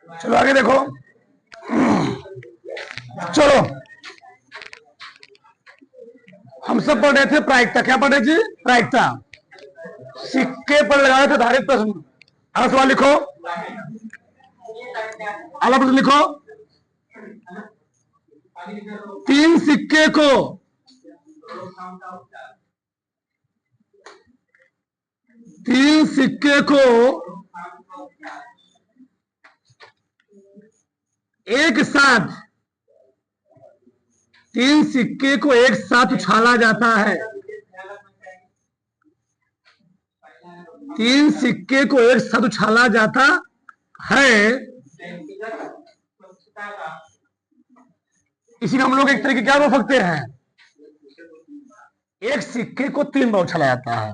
चलो आगे देखो। चलो हम सब पढ़ रहे थे प्रायिकता। क्या पढ़ रहे थे? प्रायिकता। सिक्के पर लगाए थे धारित प्रश्न। अगला सवाल लिखो, अगला प्रश्न लिखो। तीन सिक्के को एक साथ, तीन सिक्के को एक साथ उछाला जाता है। तीन सिक्के को एक साथ उछाला जाता है। इसी में हम लोग एक तरह की क्या बोल सकते हैं? एक सिक्के को तीन बार उछाला जाता है।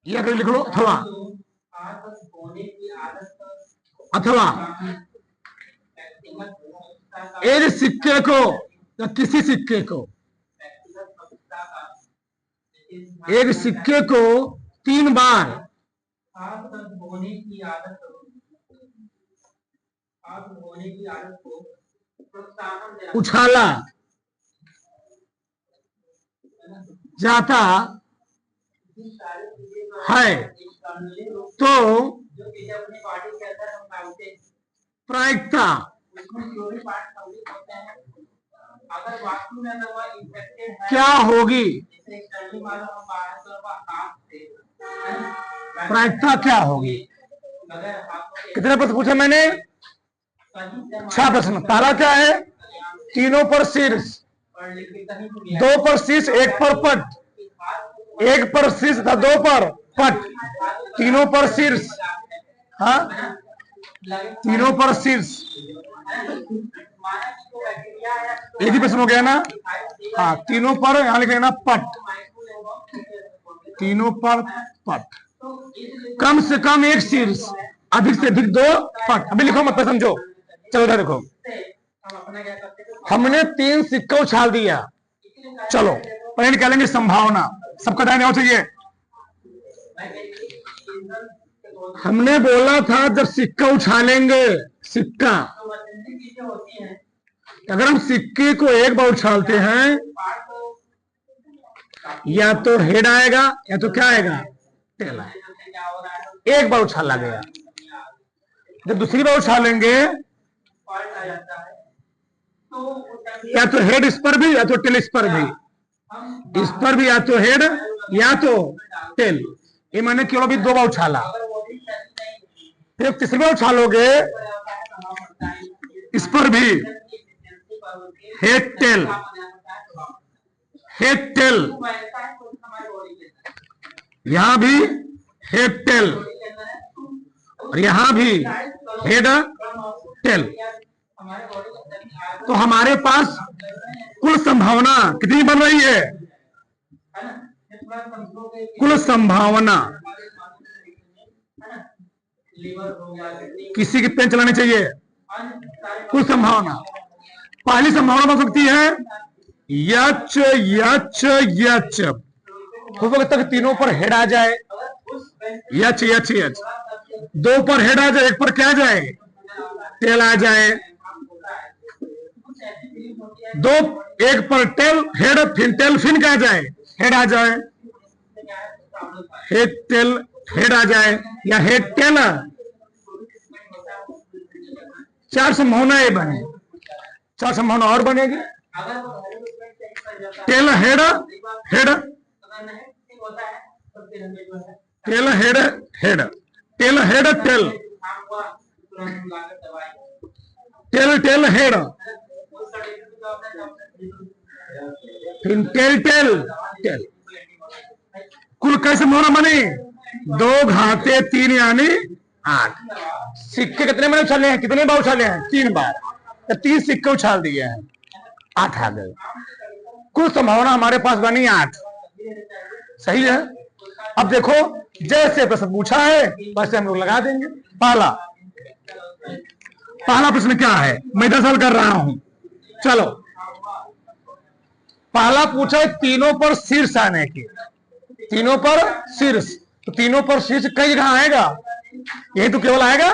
ये अगर लिख लो, अथवा अथवा एक सिक्के को या किसी सिक्के को, एक सिक्के को तीन बार उछाला जाता है तो प्रायिकता क्या होगी? प्रायिकता क्या होगी? कितने प्रश्न पूछे मैंने? 6 प्रश्न। पहला क्या है? तीनों पर शीर्ष, दो पर शीर्ष, एक पर पट, एक पर शीर्ष था, दो पर पट, तीनों पर शीर्ष। हाँ, तीनों पर शीर्ष। एक ही प्रश्न हो गया ना? हाँ, तीनों पर, यहां लिख लेना पट, तीनों पर पट, कम से कम एक शीर्ष, अधिक से अधिक दो पट। अभी लिखो मत, समझो। चलो इधर देखो, हमने तीन सिक्का उछाल दिया। चलो पहले निकालेंगे संभावना। सबका ध्यान होना चाहिए। हमने बोला था जब सिक्का उछालेंगे, सिक्का, अगर हम सिक्के को एक बार उछालते हैं, या तो हेड आएगा या तो क्या आएगा? टेल आएगा। एक बार उछाला गया। जब दूसरी बार उछालेंगे, या तो हेड इस पर भी या तो टेल इस पर भी, इस पर भी या तो हेड या तो टेल। ये मैंने केवल अभी 2 बार उछाला। फिर तीसरी बार उछालोगे, इस पर भी हेड टेल, हेड टेल, यहां भी हेड टेल, और यहां भी हेड टेल। तो हमारे पास कुल संभावना कितनी बन रही है? कुल संभावना, किसी की पेन चलानी चाहिए। कुल संभावना, पहली संभावना बन सकती है यच यच यच, हो सकता है तीनों पर हेड आ जाए, यच यच यच। 2 पर हेड आ जाए, एक पर क्या आ जाए? टेल आ जाए। 2, एक पर टेल हेड, फिर टेल, फिर क्या आ जाए? हेड आ जाए, हेड टेल हेड आ जाए, या हेड टेल। 4 संभावनाएं बने। 4 संभावना और बनेगी। Tail head head, tail head head, tail head tail, tail tail head, फिर टेल टेल टेल। कुल कैसे संभावना बनी? 2 घाते 3 यानी 8। सिक्के कितने मैंने उछाले हैं? कितने बार उछाले हैं? 3 बार। तो 3 सिक्के उछाल दिए हैं, 8 आ गए। कुल संभावना हमारे पास बनी 8। सही है। अब देखो, जैसे प्रश्न पूछा है वैसे हम लोग लगा देंगे। पहला प्रश्न क्या है? मैं 10 साल कर रहा हूं। चलो, पहला पूछा है तीनों पर शीर्ष आने की। तीनों पर शीर्ष, तो तीनों पर शीर्ष कई जगह आएगा? यही तो केवल आएगा।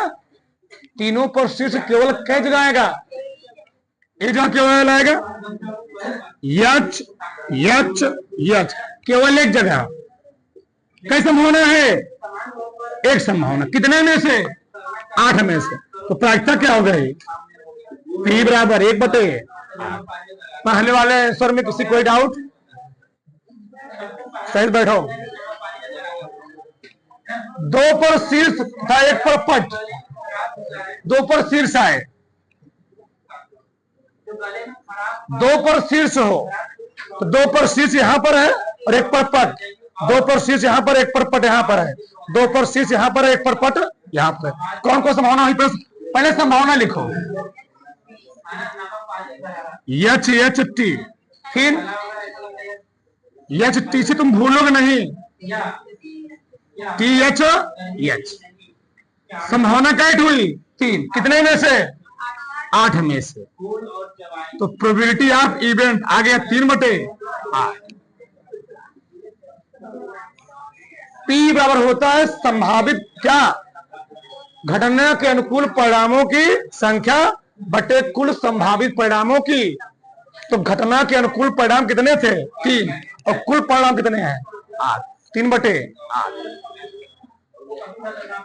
तीनों पर शीर्ष केवल कई जगह आएगा? एक जगह केवल आएगा यच यच यच, केवल एक जगह। कई संभावना है? एक संभावना। कितने में से? 8 में से। तो प्रायिकता क्या हो गई? P बराबर 1/। पहले वाले स्वर में किसी कोई डाउट? सही बैठो। 2 पर शीर्ष था, 1 पर पट। 2 पर शीर्ष आए, 2 पर शीर्ष हो तो 2 पर शीर्ष यहां पर है और 1 पर पट। 2 पर शीर्ष यहां पर, 1 पर पट यहां पर है। 2 पर शीर्ष यहां पर, 1 पर पट यहां पर। कौन कौन संभावना हुई? पहले संभावना लिखो, यच यच टी। फिर यच टी से तुम भूलोगे नहीं, टी एच एच। संभावना कैट हुई 3। कितने में से? 8 में से। तो प्रोबेबिलिटी ऑफ इवेंट आ गया 3/8। P बराबर होता है संभावित क्या? घटना के अनुकूल परिणामों की संख्या बटे कुल संभावित परिणामों की। तो घटना के अनुकूल परिणाम कितने थे? 3। और कुल परिणाम कितने हैं? 8। 3/8।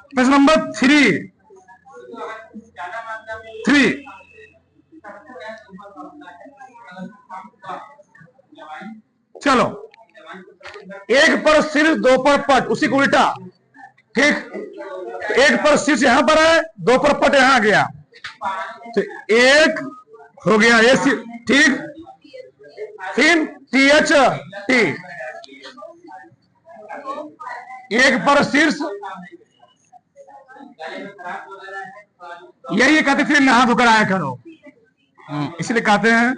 प्रश्न नंबर 3। चलो, 1 पर शीर्ष 2 पर पट, उसी को उल्टा। ठीक, 1 पर शीर्ष यहां पर है, 2 पर पट यहां गया, तो 1 हो गया ये। ठीक, फिर टी एच टी, 1 पर शीर्ष, यही कहते फिर नहा धोकर आया करो, इसलिए कहते हैं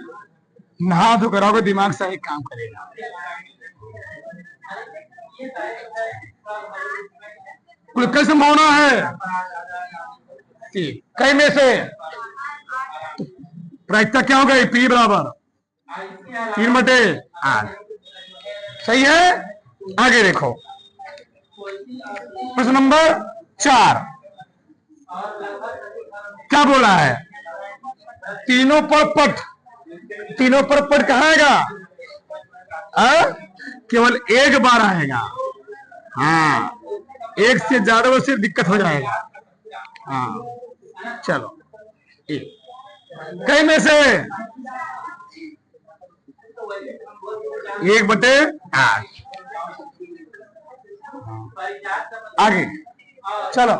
नहा धोकर आओगे दिमाग सही काम करेगा। कुल कई संभावना है? कई में से प्रायिकता क्या हो गई? P बराबर 3/8। सही है। आगे देखो, प्रश्न नंबर 4 क्या बोला है? तीनों पर पट। तीनों पर पट कहां आएगा? केवल एक बार आएगा। हाँ, एक से ज्यादा वो सिर्फ दिक्कत हो जाएगा। हाँ, चलो, कई में से 1/8। आगे चलो,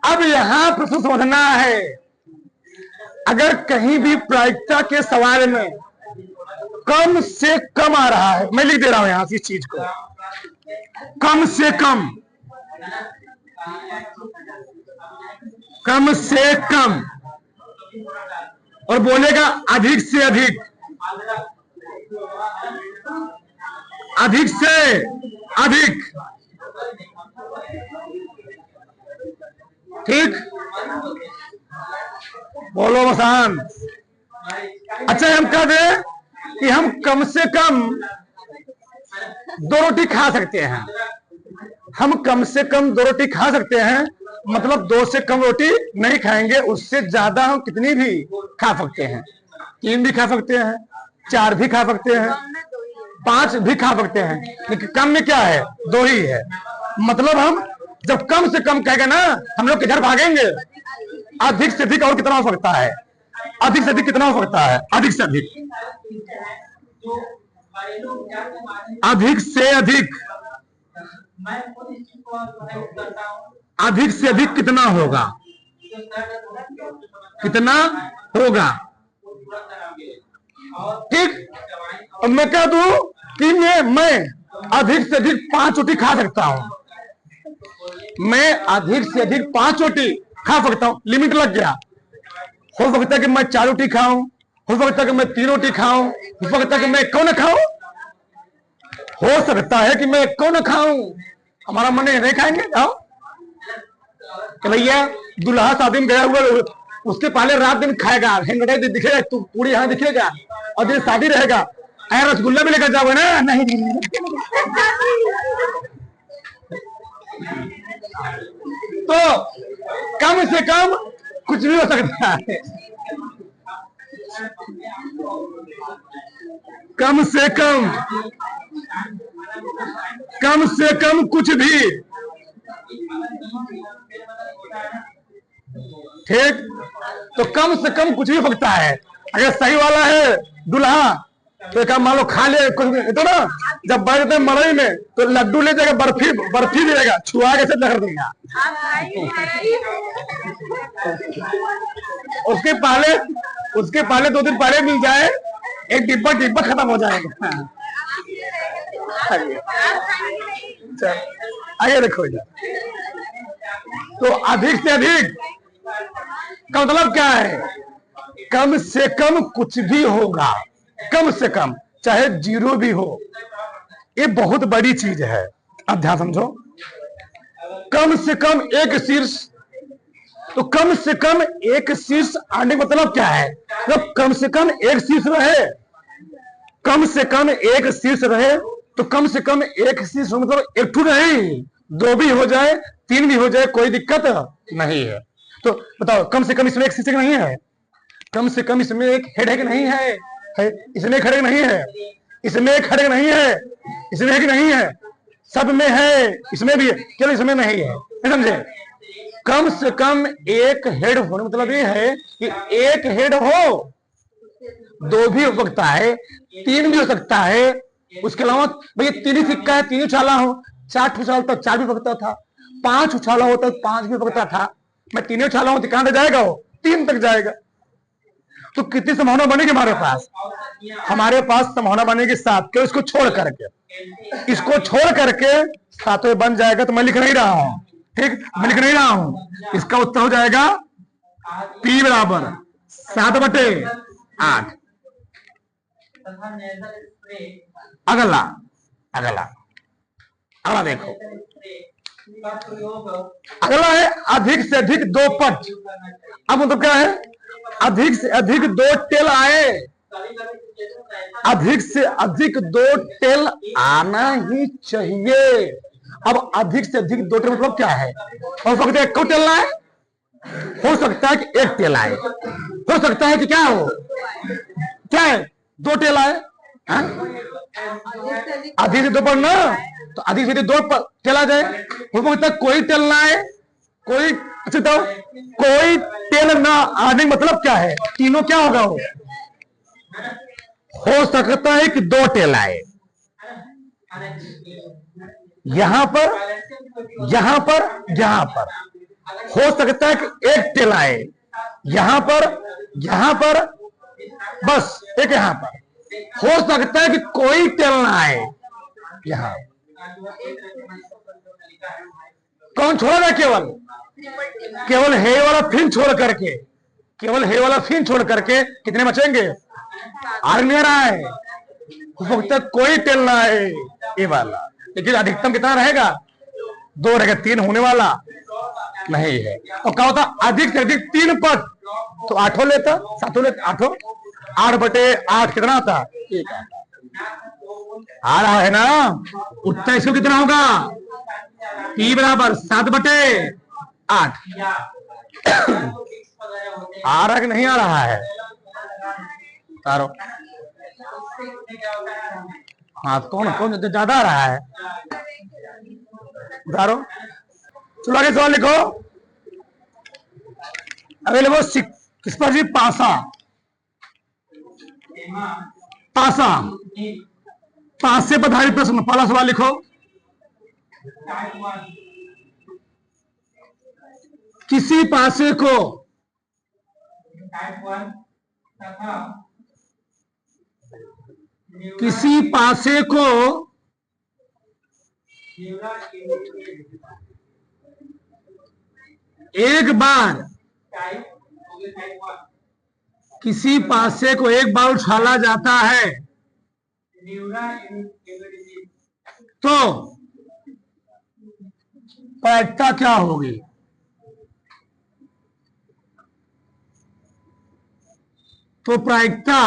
अब यहां प्रश्न समझना है। अगर कहीं भी प्रायिकता के सवाल में कम से कम आ रहा है, मैं लिख दे रहा हूं यहां से इस चीज को, कम से कम, कम से कम, और बोलेगा अधिक से अधिक, अधिक से अधिक। ठीक, बोलो मसान। अच्छा, हम कह दें कि हम कम से कम 2 रोटी खा सकते हैं। हम कम से कम 2 रोटी खा सकते हैं, मतलब 2 से कम रोटी नहीं खाएंगे। उससे ज्यादा हम कितनी भी खा सकते हैं, 3 भी खा सकते हैं, 4 भी खा सकते हैं, 5 भी खा सकते हैं। लेकिन कम में क्या है? 2 ही है। मतलब हम जब कम से कम कहेंगे ना, हम लोग किधर भागेंगे? अधिक से अधिक और कितना हो सकता है? अधिक से अधिक कितना हो सकता है? अधिक से अधिक, अधिक से अधिक, अधिक से अधिक कितना होगा? कितना होगा? ठीक, और मैं कह दूं कि मैं अधिक से अधिक 5 रोटी खा सकता हूं। मैं अधिक से अधिक 5 रोटी खा सकता हूं। लिमिट लग गया। हो सकता है कि मैं 4 रोटी खाऊं, हो सकता है कि मैं 3 रोटी खाऊं, हो सकता है कि मैं कौन खाऊं, हो सकता है कि मैं कौन खाऊं। हमारा मन नहीं खाएंगे। जाओ कि भैया दूल्हा शादी में गया हुआ, उसके पहले रात दिन खाएगा, हेंगड़े दिखेगा, तू पूरी यहाँ दिखेगा, और दिन शादी रहेगा, रसगुल्ला भी लेकर जाओगे ना? नहीं, तो कम से कम कुछ भी हो सकता है। कम से कम कुछ भी। ठीक, तो कम से कम कुछ भी हो सकता है। अगर सही वाला है दूल्हा तो एक मान लो खा ले कुछ भी तो ना, जब बैठते मड़ई में तो लड्डू ले जाएगा, बर्फी देगा, छुआ के सब कर देगा। उसके पहले 2 दिन पहले मिल जाए, एक डिब्बा खत्म हो जाएगा। आइए देखो इधर, तो अधिक से अधिक का मतलब क्या है? कम से कम कुछ भी होगा, कम से कम चाहे 0 भी हो। ये बहुत बड़ी चीज है, अब ध्यान समझो। कम से कम एक शीर्ष, तो कम से कम एक शीर्ष आने का मतलब क्या है? तो कम से कम एक शीर्ष रहे, कम से कम एक शीर्ष रहे, तो कम से कम एक शीर्ष मतलब एक ठू नहीं, 2 भी हो जाए, 3 भी हो जाए, कोई दिक्कत नहीं है। तो बताओ, कम से कम इसमें एक शीर्ष नहीं है? कम से कम इसमें एक हेड नहीं है? इसमें एक हेड नहीं है, इसमें एक हेड नहीं है, इसमें एक नहीं है, सब में है, इसमें भी है, केवल इसमें नहीं है। समझे? कम से कम एक हेड होने मतलब ये है कि एक हेड हो, 2 भी हो सकता है, 3 भी हो सकता है। उसके अलावा भैया 3 ही सिक्का है, 3 उछाला हो, 4 उछालता 4 भी सकता था, 5 उछाला होता 5 भी सकता था। मैं 3 उछाला हूं तो कहां तक जाएगा? वो 3 तक जाएगा। तो कितनी संभावना बनेगी हमारे पास? हमारे पास संभावना बनेगी 7 के। इसको छोड़ करके 7 बन जाएगा। तो मैं लिख नहीं रहा हूं, ठीक, मैं लिख नहीं रहा हूं। इसका उत्तर हो जाएगा P बराबर 7/8। अगला देखो, अगला है अधिक से अधिक 2 पट। अब मतलब क्या है? अधिक से अधिक 2 टेल आए, अधिक से अधिक 2 टेल आना ही चाहिए। अब अधिक से अधिक 2 टेल मतलब क्या है? हो सकता है 1 टेल आए, हो सकता है कि 1 टेल आए, हो सकता है कि क्या हो, क्या है, 2 टेल आए। अधिक से 2 पर ना, तो अधिक से 2 टेल आ जाए। हो सकता है कोई टेल ना आए, कोई टेल ना आने मतलब क्या है? तीनों क्या होगा? हो सकता है कि 2 टेल आए, यहां पर, यहां पर, यहां पर। हो सकता है कि 1 टेल आए, यहां पर, यहां पर, बस एक यहां पर। हो सकता है कि कोई टेल ना आए यहां। कौन छोड़ा? केवल हे वाला फिन छोड़ करके, केवल हे वाला फिन छोड़ करके कितने बचेंगे? 8 नहीं आ रहा है। हो सकता है कोई टेल ना आए ये वाला, लेकिन अधिकतम कितना रहेगा? 2 रहेगा, 3 होने वाला नहीं है। और क्या होता? अधिक से अधिक 3 पट, तो 8 लेता, 7 लेता, 8/8 कितना आता? 1 आ रहा है ना? उत्तर इसको कितना होगा? P बराबर 7/8। आ रहा कि नहीं आ रहा है? तारो हाँ, कौन कौन ज्यादा आ रहा है? उतारो, चलो आगे सवाल लिखो। अभी लिखो किस पर जी? पासा, पासा, पासे पर आधारित प्रश्न। पहला सवाल लिखो। किसी पासे को एक बार, किसी पासे को एक बार उछाला जाता है तो प्रायिकता क्या होगी? तो प्रायिकता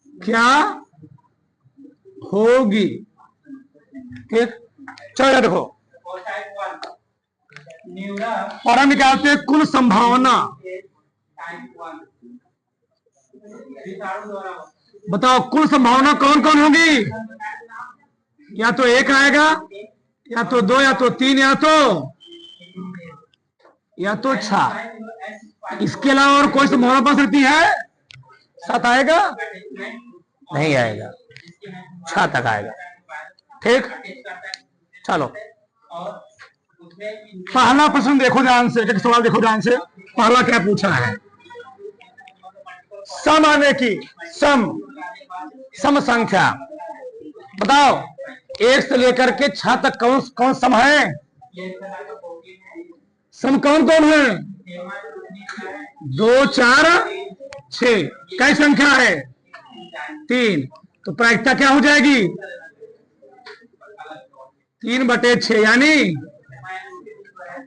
क्या होगी? ठीक, चलो देखो, और हम निकालते हैं कुल संभावना। बताओ कुल संभावना कौन कौन होगी? या तो एक आएगा, या तो दो, या तो तीन, या तो छह। इसके अलावा और कोई संभावना बन सकती है? 7 आएगा? नहीं आएगा, 6 तक आएगा। ठीक, चलो पहला प्रश्न देखो ध्यान से, एक सवाल देखो ध्यान से। पहला क्या पूछा है? सम आने की, सम संख्या बताओ। 1 से लेकर के 6 तक कौन कौन सम है? सम कौन कौन है? 2, 4, 6। कई संख्या है? 3। तो प्रायिकता क्या हो जाएगी? 3/6 यानी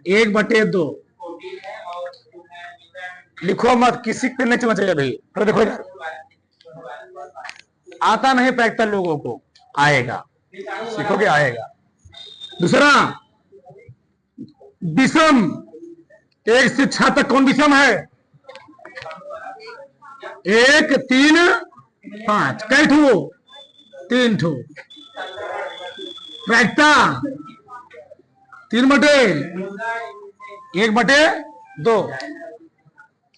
1/2। लिखो मत, किसी पे नहीं चलना चाहिए भाई। तो देखो यार, आता नहीं प्रायिकता लोगों को, आएगा, सीखोगे आएगा। दूसरा विषम, 1 से 6 तक कौन विषम है? 1, 3, 5। कई ठो? 3 ठो। प्रायिकता 3/1/2।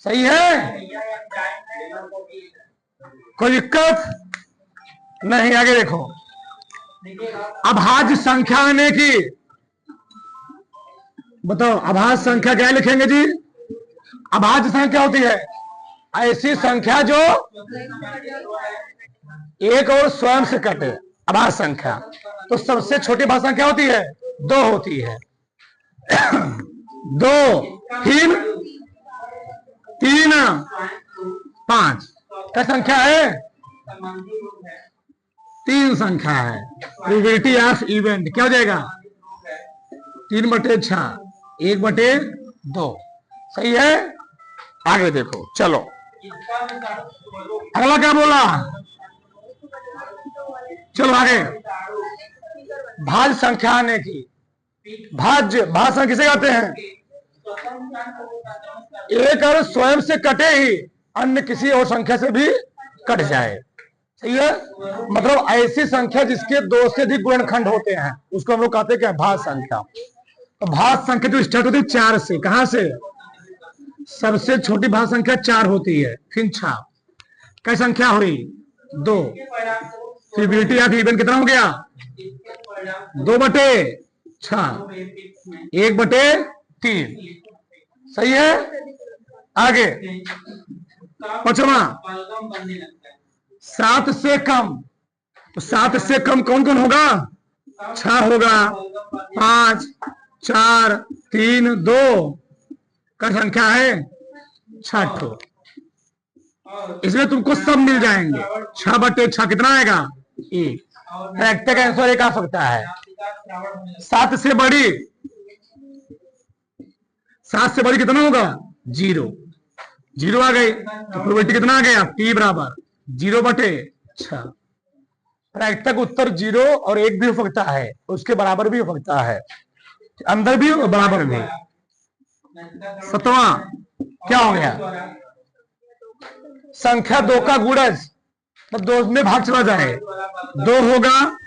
सही है? कोई दिक्कत नहीं? आगे देखो, अभाज्य संख्या आने की। बताओ अभाज्य संख्या क्या लिखेंगे जी? अभाज्य संख्या होती है ऐसी संख्या जो एक और स्वयं से कटे, अभाज्य संख्या। तो सबसे छोटी भाषा क्या होती है? 2 होती है। 2, फिर 3, 5। क्या संख्या है? 3 संख्या है। प्रोबेबिलिटी ऑफ इवेंट क्या हो जाएगा? 3/6, 1/2। सही है? आगे देखो, चलो अगला क्या बोला? चलो आगे, भाज्य संख्या आने की। भाज्य संख्या किसे कहते हैं? एक और स्वयं से कटे ही अन्य किसी और संख्या से भी कट जाए। सही है? मतलब ऐसी संख्या जिसके 2 से अधिक गुणनखंड होते हैं उसको हम लोग कहते हैं क्या? भाज्य संख्या। तो भाज्य संख्या जो स्टार्ट होती है 4 से, कहां से? सबसे छोटी भाज्य संख्या 4 होती है, फिर 6। क्या संख्या हुई? 2। प्रोबेबिलिटी ऑफ इवेंट कितना हो गया? 2/6, 1/3। सही है? आगे पांचवा, 7 से कम। तो 7 से कम कौन कौन होगा? 6 होगा, 5, 4, 3, 2 का संख्या है 6। इसमें तुमको सब मिल जाएंगे। 6/6 कितना आएगा? 1। प्रायिकता का आंसर 1 आ सकता है। 7 से बड़ी, 7 से बड़ी कितना होगा? 0। 0 आ गई तो प्रोबेबिलिटी कितना आ गया? P बराबर 0/6। प्रायिकता का उत्तर 0 और 1 भी हो सकता है, उसके बराबर भी हो सकता है, अंदर भी और बराबर भी। 7वां क्या हो गया? संख्या 2 का गुणज, मतलब 2 में भाग चला जाए। 2 होगा,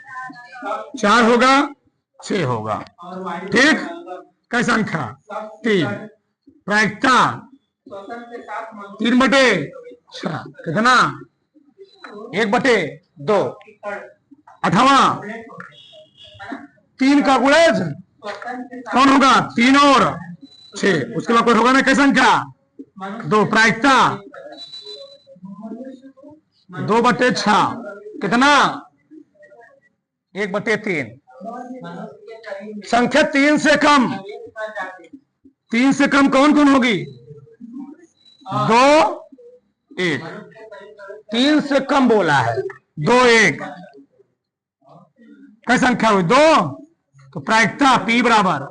4 होगा, 6 होगा। ठीक? क्या संख्या? 3। प्रायिकता 3/6 कितना? 1/2। 8वां 3 का गुणज कौन होगा? 3 और 6, उसके बाद कोई होगा ना? क्या संख्या? 2। प्रायिकता 2/6 कितना? 1/3। संख्या 3 से कम, 3 से कम कौन कौन होगी? 2, 1। 3 से कम बोला है, 2, 1। क्या संख्या हुई? 2। तो प्रायिकता P बराबर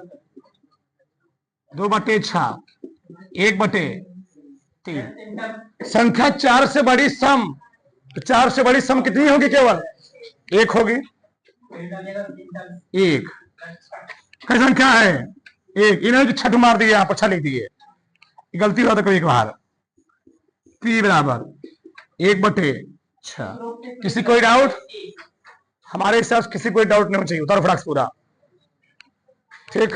2/6, 1/3। संख्या 4 से बड़ी सम, तो 4 से बड़ी सम कितनी होगी? केवल 1 होगी। 1 क्या संख्या है? एक, इन्होंने छठ मार दी, यहाँ पर छह लिख दिए, गलती हुआ तो कभी कभार। पी बराबर 1/6। किसी कोई डाउट? हमारे हिसाब से किसी कोई डाउट नहीं होना चाहिए। उतारो फटाक पूरा, ठीक।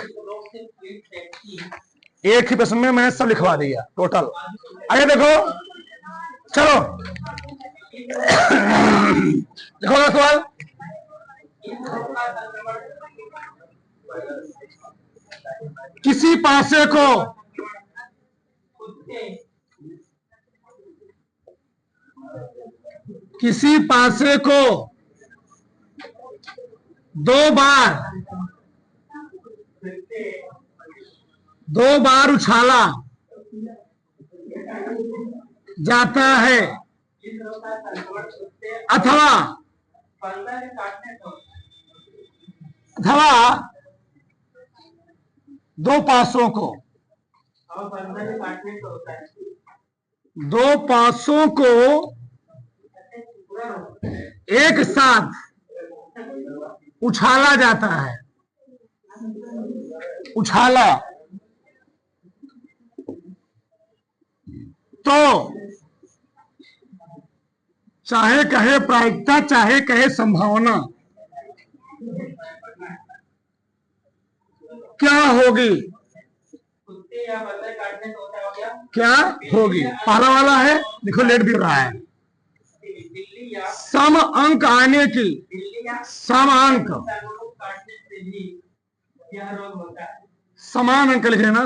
एक ही प्रश्न में मैंने सब लिखवा दिया टोटल। आगे देखो, चलो देखो ना सवाल। किसी पासे को दो बार उछाला जाता है अथवा दो पासों को एक साथ उछाला जाता है। उछाला तो चाहे कहे प्रायिकता, चाहे कहे संभावना, क्या होगी? क्या होगी? पहला वाला है, देखो लेट भी हो रहा है। सम अंक आने की, सम अंक, समान अंक लिख लेना,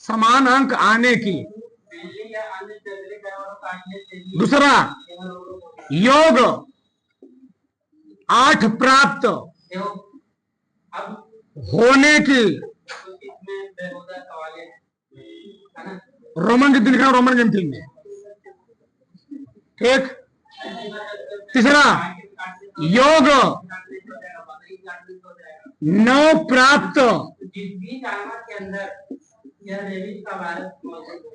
समान अंक आने की। दूसरा, योग 8 प्राप्त होने की। रोमन गिनती लिखा, रोमन गिनती में, ठीक। तीसरा, योग 9 प्राप्त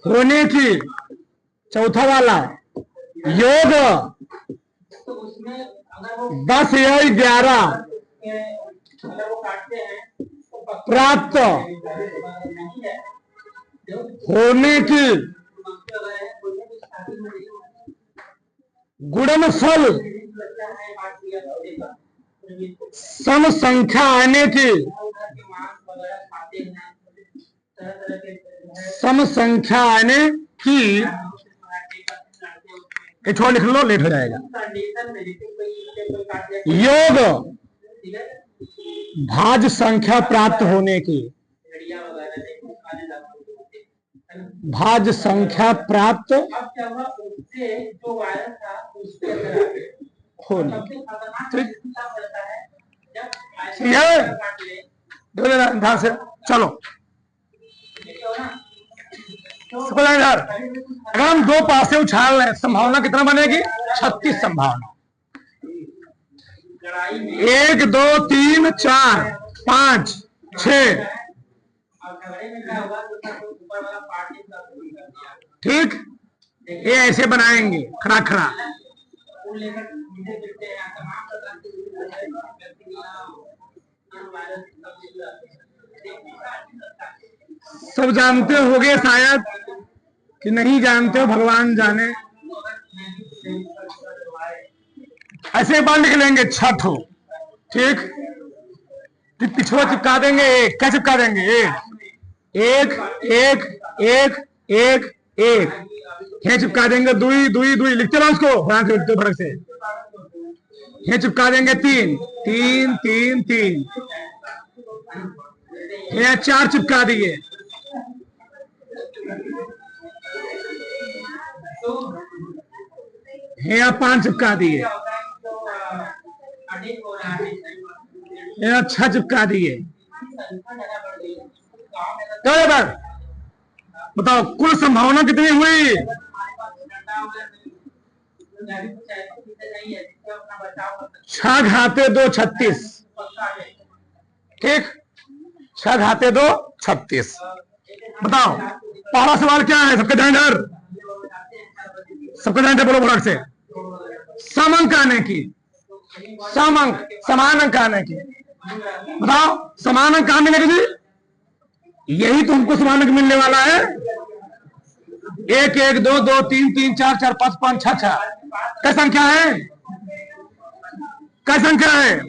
होने की। चौथा वाला, योग 10 या 11 प्राप्त होने की। गुणनफल सम संख्या आने की। सम संख्या आने की। छोड़ लिख लो, लेट हो जाएगा। योग भाज्य संख्या प्राप्त होने की। भाज्य संख्या प्राप्त होने की, ठीक है। ध्यान से चलो, अगर हम दो पासे उछाल रहे हैं, संभावना कितना बनेगी? 36 संभावना। 1 2 3 4 5 6, ठीक। ये ऐसे बनाएंगे खड़ा खड़ा। सब जानते होगे शायद, कि नहीं जानते हो भगवान जाने। ऐसे बार लिख लेंगे छठ हो, ठीक। पिछुआ चिपका देंगे, एक क्या चिपका देंगे? एक एक एक एक एक, ये चिपका देंगे। दुई दुई दुई लिखते रहो उसको, लिखते भड़क से। ये चिपका देंगे 3 3 3 3, ये 4 चिपका दिए। यहाँ 5 चिपका दिए। यहाँ 6 चिपका दिए। बताओ कुल संभावना कितनी हुई? 6 घाते 2 36, ठीक। 6 घाते 2 36। बताओ पहला सवाल क्या है? सबके ध्यान इधर, सबके ध्यान इधर बोलो भड़क से। सम अंक आने की, सम अंक, समान अंक आने की। बताओ समान अंक कहां मिलेगी जी? यही तो हमको समानक मिलने वाला है। 1 1 2 2 3 3 4 4 5 5 6 6 क्या संख्या है? क्या संख्या है?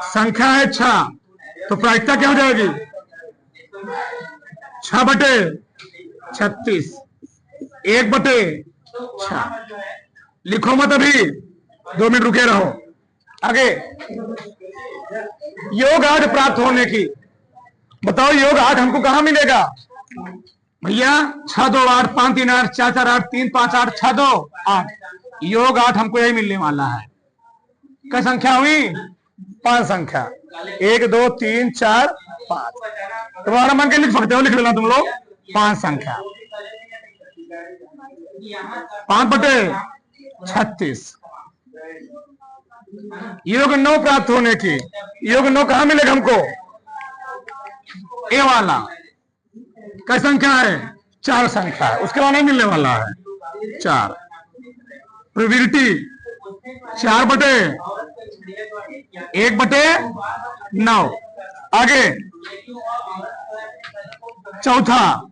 संख्या है 6। तो प्रायिकता क्या हो जाएगी? 6/36, 1/6। लिखो मत अभी, 2 मिनट रुके रहो। आगे योग 8 प्राप्त होने की, बताओ योग 8 हमको कहां मिलेगा भैया? 6 2 8 5 3 8 4 4 8 3 5 8 6 2 8। योग 8 हमको यही मिलने वाला है। क्या संख्या हुई? 5 संख्या। 1 2 3 4 5। तुम्हारा मन के लिख सकते हो, लिख लेना तुम लोग। 5 संख्या, 5/36। योग 9 प्राप्त होने की, योग 9 कहां मिलेगा हमको? ए वाला। क्या संख्या है? 4 संख्या है, उसके बाद नहीं मिलने वाला है। 4 प्रोबेबिलिटी 4/1/9। आगे चौथा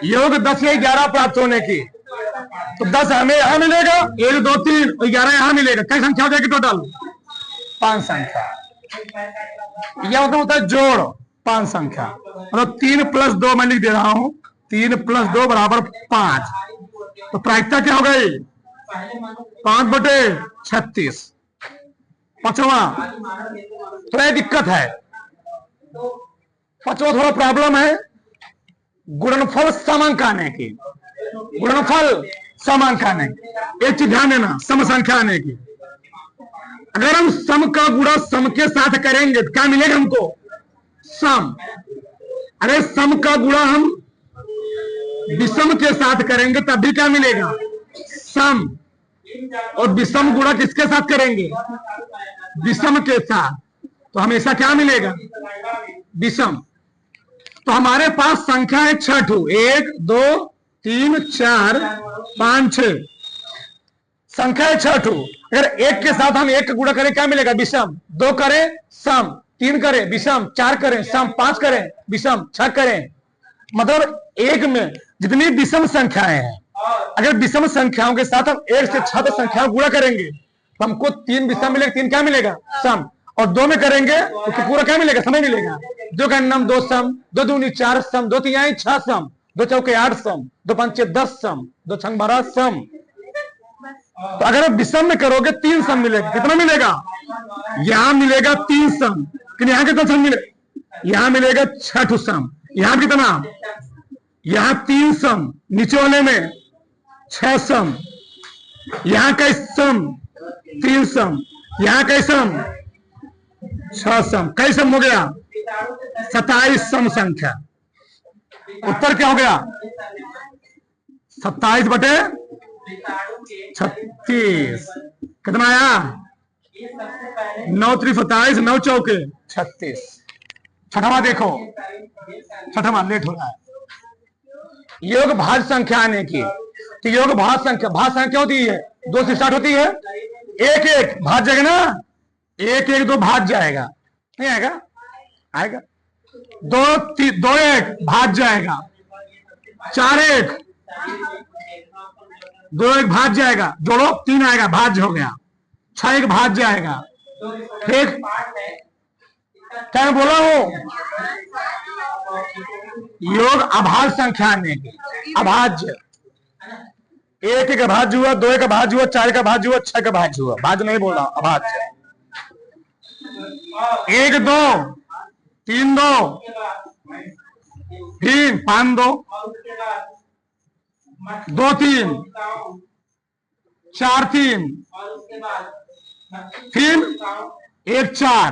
योग 10 या 11 प्राप्त होने की, तो 10 हमें यहां मिलेगा, 1 2 3 और 11 यहां मिलेगा। क्या संख्या हो जाएगी टोटल? 5 संख्या। यह मतलब होता है जोड़ 5 संख्या, मतलब 3 + 2 मैं लिख दे रहा हूं, 3 + 2 = 5। तो प्रायिकता क्या हो गई? 5/36। पांचवा थोड़ा दिक्कत है, पांचवा थोड़ा प्रॉब्लम है, गुणनफल समांक आने की। गुणनफल समांक आने की, एक चीज ध्यान देना, सम संख्या आने की। अगर हम सम का गुणा सम के साथ करेंगे तो क्या मिलेगा हमको? सम। अरे सम का गुणा हम विषम के साथ करेंगे तब भी क्या मिलेगा? सम। और विषम गुणा किसके साथ करेंगे? विषम के साथ, तो हमेशा क्या मिलेगा? विषम। तो हमारे पास संख्या है 6 1 2 3 4 5 6 संख्या है 6। अगर 1 के साथ हम 1 का गुणा करें क्या मिलेगा? विषम। 2 करें सम, 3 करें विषम, 4 करें सम, 5 करें विषम, 6 करें, मतलब 1 में जितनी विषम संख्याएं हैं, अगर विषम संख्याओं के साथ हम 1 से 6 तक संख्याओं गुणा करेंगे तो हमको 3 विषम मिलेगा, 3 क्या मिलेगा? सम। और 2 में करेंगे तो पूरा क्या मिलेगा? समय मिलेगा। 2 का नाम 2 सम, 2 दूनी 4 सम, 2 3 6 सम, 2 चौके 8 सम, 2 पंचे 10 सम, 2 छंग 12 सम। तो अगर आप विषम में करोगे 3 सम मिलेगा। कितना मिलेगा? यहां मिलेगा 3 सम, लेकिन यहां कितना सम मिलेगा? यहां मिलेगा 6 सम। यहां कितना? यहां 3 सम, नीचे वाले में 6 सम। यहां का सम 3 सम, यहां का सम 6 सम। कई सम हो गया? 27 सम संख्या। उत्तर क्या हो गया? 27/36। कितना आया? 9 3 27, 9 चौके 36। छठवां देखो, छठवां लेट हो रहा है। योग भाज्य संख्या आने की, तो योग भाज्य संख्या होती है 2 से स्टार्ट होती है। 1 1 भाज जाएगा ना, 1 1 2 भाज जाएगा, नहीं आएगा? आएगा। 2 1 भाज जाएगा, 4 1 2 1 भाज जाएगा, जोड़ो 3 आएगा, भाज्य हो गया। 6 1 भाज जाएगा। ठीक, क्या मैं बोला हूं? योग अभाज्य संख्या आने की, अभाज्य। 1 1 का भाज्य हुआ, 2 1 का भाज्य हुआ, 4 का भाज्य हुआ, 6 का भाज्य हुआ। भाज्य नहीं बोल रहा, अभाज्य। 1 2 3 2 फिर 5 2 2 3 4 3 फिर 1 4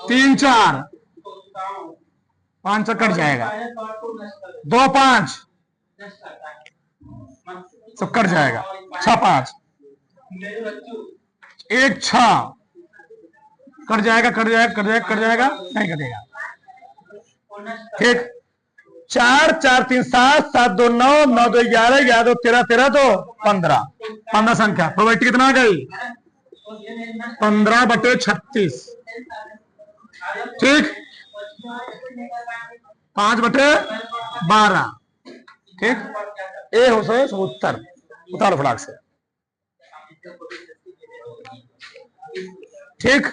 3 4 5 कट जाएगा, 2 5 सब कट जाएगा, 6 5 1 6 कट जाएगा, कट जाएगा, कट जाएगा, कट जाएगा, नहीं कटेगा। ठीक, 4 4 3 7 7 2 9 9 2 11 11 2 13 13 2 15 15 संख्या। प्रोबेबिलिटी कितना आ गई? 15/36। ठीक, 5/12। ठीक, ए हो सो उत्तर। उतारो फटाक से। ठीक।